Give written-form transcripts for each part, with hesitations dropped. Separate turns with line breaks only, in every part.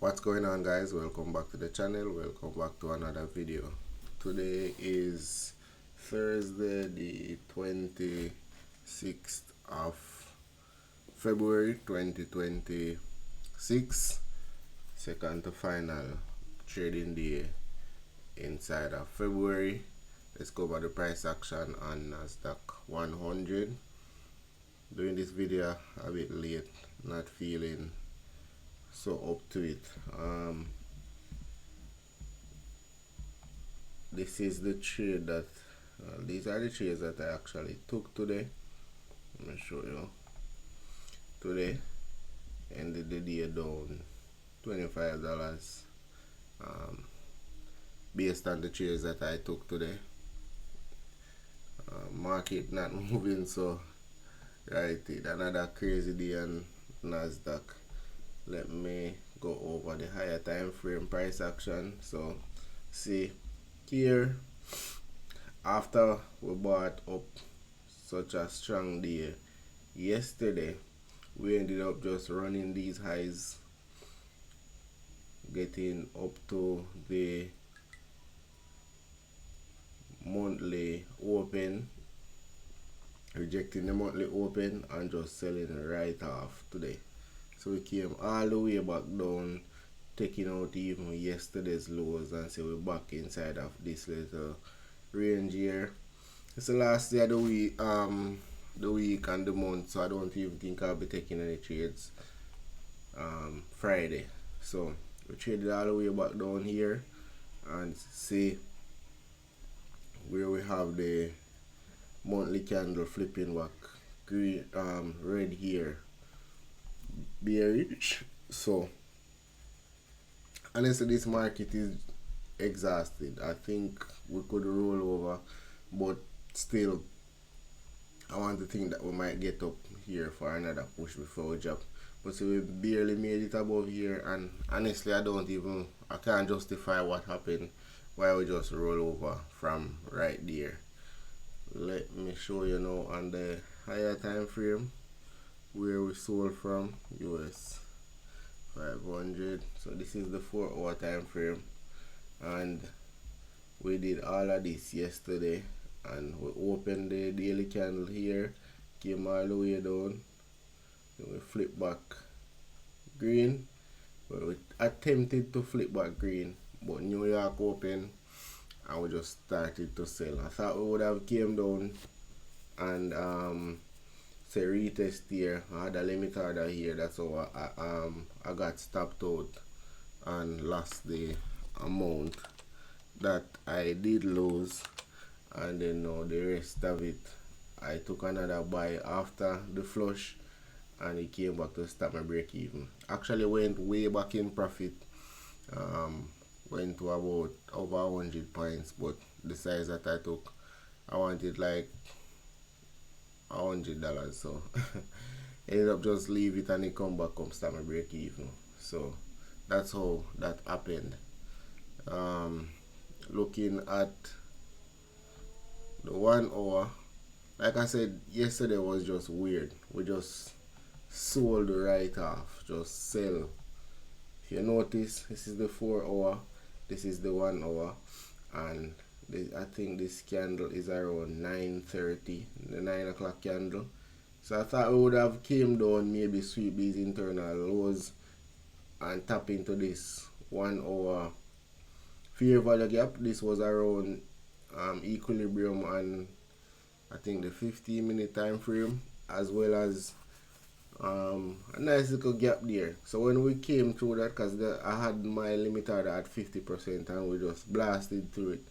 What's going on, guys? Welcome back to the channel. Welcome back to another video. Today is Thursday the 26th of February 2026, second to final trading day inside of February. Let's go over the price action on Nasdaq 100. Doing this video a bit late, not feeling so up to it. This is the trade that these are the trades that I actually took today. Let me show you. Today ended the day down $25 based on the trades that I took today. Market not moving, so right, another crazy day on Nasdaq. Let me go over the higher time frame price action. So see here, after we bought up such a strong day yesterday, we ended up just running these highs, getting up to the monthly open, rejecting the monthly open and just selling right off today. So we came all the way back down, taking out even yesterday's lows, and so we're back inside of this little range here. It's the last day of the week and the month, so I don't even think I'll be taking any trades Friday. So we traded all the way back down here and see where we have the monthly candle flipping back green, red here, bearish. So honestly, this market is exhausted. I think we could roll over, but still I want to think that we might get up here for another push before we drop. But so we barely made it above here, and honestly I can't justify what happened, why we just roll over from right there. Let me show you now on the higher time frame where we sold from US 500. So this is the 4-hour time frame, and we did all of this yesterday, and we opened the daily candle here, came all the way down, then we flip back green. Well, we attempted to flip back green, but New York opened and we just started to sell. I thought we would have came down and say retest here. I had a limit order here, that's how I got stopped out and lost the amount that I did lose, and then now the rest of it I took another buy after the flush, and it came back to stop my break even. Actually went way back in profit, went to about over 100 points, but the size that I took, I wanted like $100, so ended up just leave it and it come back, come start my break even. So that's how that happened. Looking at the 1 hour, like I said, yesterday was just weird. We just sold right off, just sell. If you notice, this is the 4 hour, this is the 1 hour, and I think this candle is around 9:30, the 9 o'clock candle. So I thought we would have came down, maybe sweep these internal lows and tap into this 1 hour fair value gap. This was around equilibrium and I think the 15-minute time frame, as well as a nice little gap there. So when we came through that, because I had my limit order at 50% and we just blasted through it.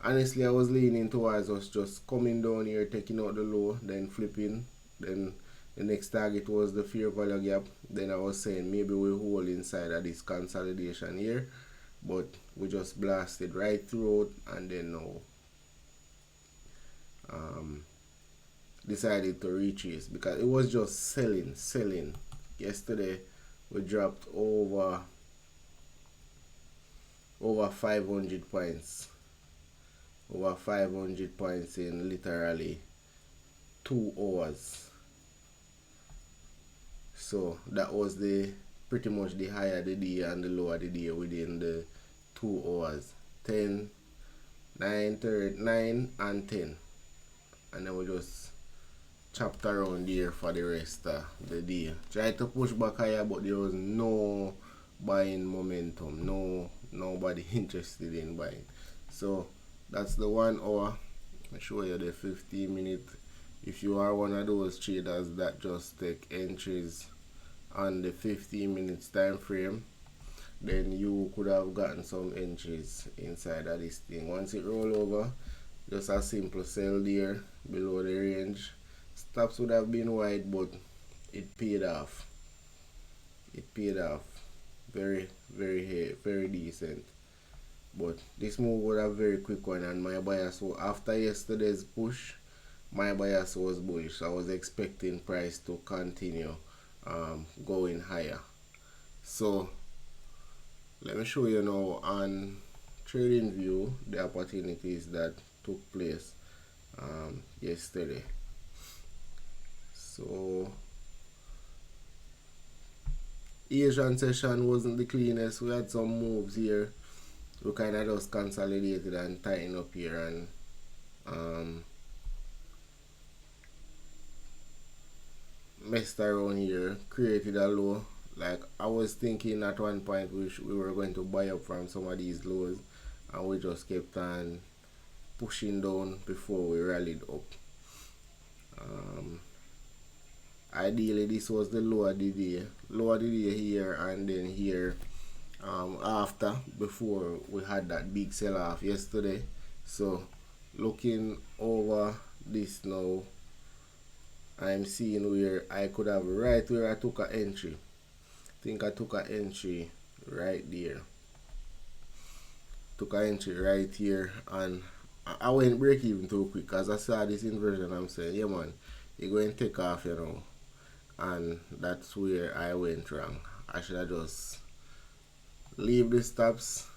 Honestly, I was leaning towards us just coming down here, taking out the low, then flipping. Then the next target was the fair value gap. Then I was saying maybe we hold inside of this consolidation here, but we just blasted right through it, and then now decided to retrace because it was just selling. Yesterday we dropped over 500 points. Over 500 points in literally 2 hours. So that was the pretty much the higher the day and the lower the day within the 2 hours. 10, 9, 9 and 10. And then we just chopped around there for the rest of the day. Tried to push back higher, but there was no buying momentum. Nobody interested in buying. So that's the 1 hour. I'll show you the 15-minute. If you are one of those traders that just take entries on the 15 minutes time frame, then you could have gotten some entries inside of this thing. Once it roll over, just a simple sell there below the range. Stops would have been wide, but it paid off. It paid off very decent. But this move was a very quick one, and my bias was, after yesterday's push, my bias was bullish. I was expecting price to continue going higher. So let me show you now on trading view the opportunities that took place yesterday. So Asian session wasn't the cleanest. We had some moves here. We kind of just consolidated and tightened up here, and messed around here, created a low. Like, I was thinking at one point we were going to buy up from some of these lows, and we just kept on pushing down before we rallied up. Ideally this was the lower the day here, and then here after, before we had that big sell off yesterday. So looking over this now, I'm seeing where I could have, right where I took an entry. I think I took an entry right there. Took an entry right here, and I went break even too quick. As I saw this inversion, I'm saying, yeah man, you're going to take off, you know. And that's where I went wrong. I should have just leave the stops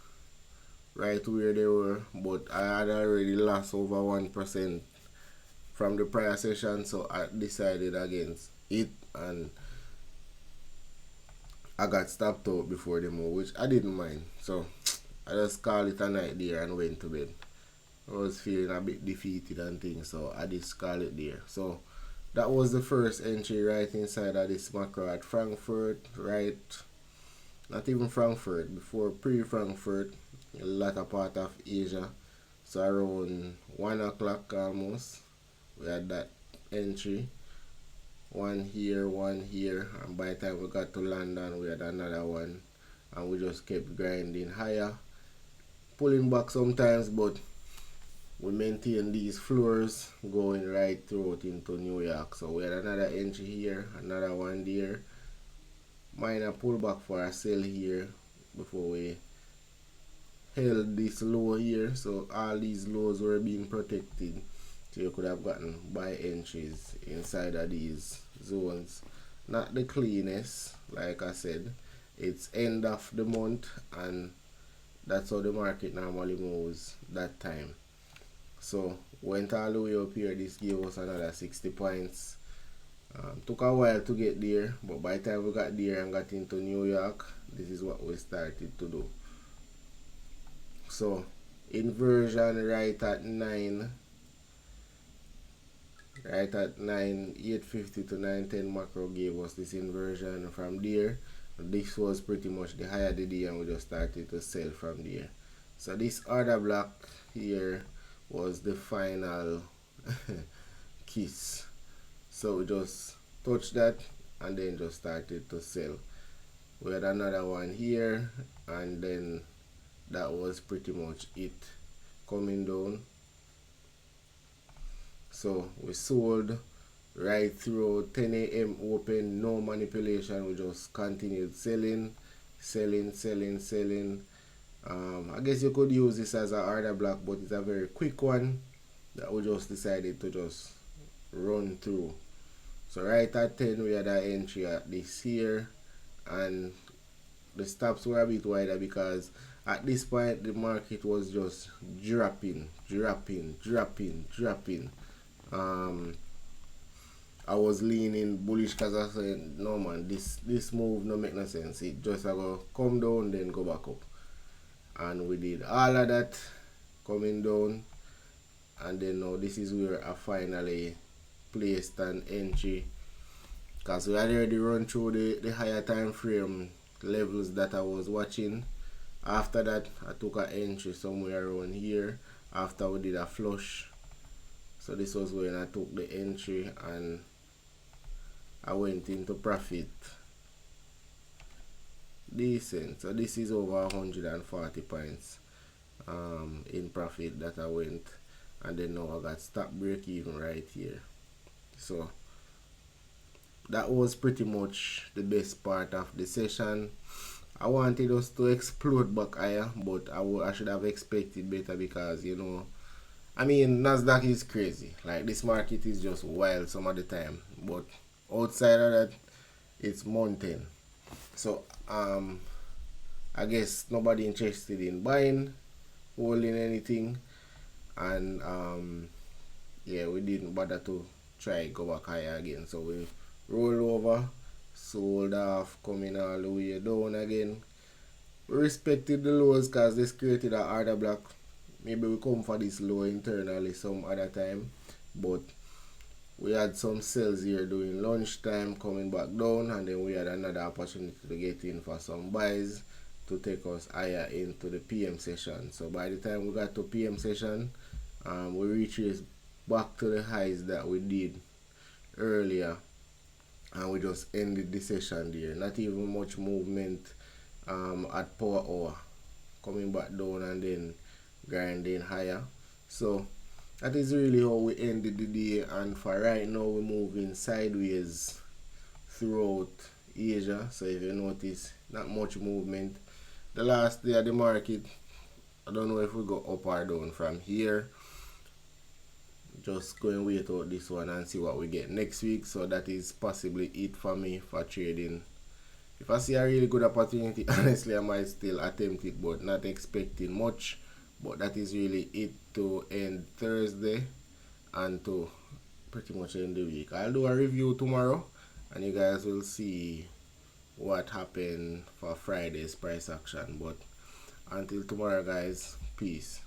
right where they were, but I had already lost over 1% from the prior session, so I decided against it, and I got stopped out before the move, which I didn't mind. So I just called it a night there and went to bed. I was feeling a bit defeated and things, so I just called it there. So that was the first entry right inside of this macro at Frankfurt, right? Not even Frankfurt, before pre-Frankfurt, a latter part of Asia. So around 1 o'clock almost, we had that entry. One here, and by the time we got to London, we had another one, and we just kept grinding higher, pulling back sometimes, but we maintain these floors going right through into New York. So we had another entry here, another one there, minor pullback for a sell here before we held this low here. So all these lows were being protected, so you could have gotten buy entries inside of these zones. Not the cleanest, like I said. It's end of the month, and that's how the market normally moves that time. So went all the way up here. This gave us another 60 points. Took a while to get there, but by the time we got there and got into New York, this is what we started to do. So inversion right at 9, 850 to 910 macro gave us this inversion. From there, this was pretty much the higher the day, and we just started to sell from there. So this order block here was the final kiss. So we just touched that and then just started to sell. We had another one here, and then that was pretty much it, coming down. So we sold right through 10 a.m. open, no manipulation. We just continued selling. I guess you could use this as an order block, but it's a very quick one that we just decided to just run through. So right at 10 we had an entry at this here, and the stops were a bit wider because at this point the market was just dropping. I was leaning bullish because I said, no man, this move no make no sense. It just a go come down then go back up. And we did all of that coming down, and then now this is where I finally placed an entry because we had already run through the higher time frame levels that I was watching. After that, I took an entry somewhere around here after we did a flush. So this was when I took the entry and I went into profit decent. So this is over 140 points in profit that I went, and then now I got stop break even right here. So that was pretty much the best part of the session. I wanted us to explode back higher, but I should have expected better because, you know, I mean, Nasdaq is crazy. Like, this market is just wild some of the time. But outside of that, it's mountain. So, I guess nobody interested in buying, holding anything. And, yeah, we didn't bother to try go back higher again. So, we roll over, sold off, coming all the way down again. We respected the lows because this created a order block. Maybe we come for this low internally some other time, but we had some sales here during lunchtime coming back down, and then we had another opportunity to get in for some buys to take us higher into the PM session. So by the time we got to PM session, we retraced back to the highs that we did earlier, and we just ended the session there. Not even much movement at power hour, coming back down and then grinding higher. So that is really how we ended the day, and for right now we're moving sideways throughout Asia. So if you notice, not much movement. The last day of the market, I don't know if we go up or down from here. Just go and wait out this one and see what we get next week. So that is possibly it for me for trading. If I see a really good opportunity, honestly I might still attempt it, but not expecting much. But that is really it to end Thursday and to pretty much end the week. I'll do a review tomorrow and you guys will see what happened for Friday's price action. But until tomorrow guys, peace.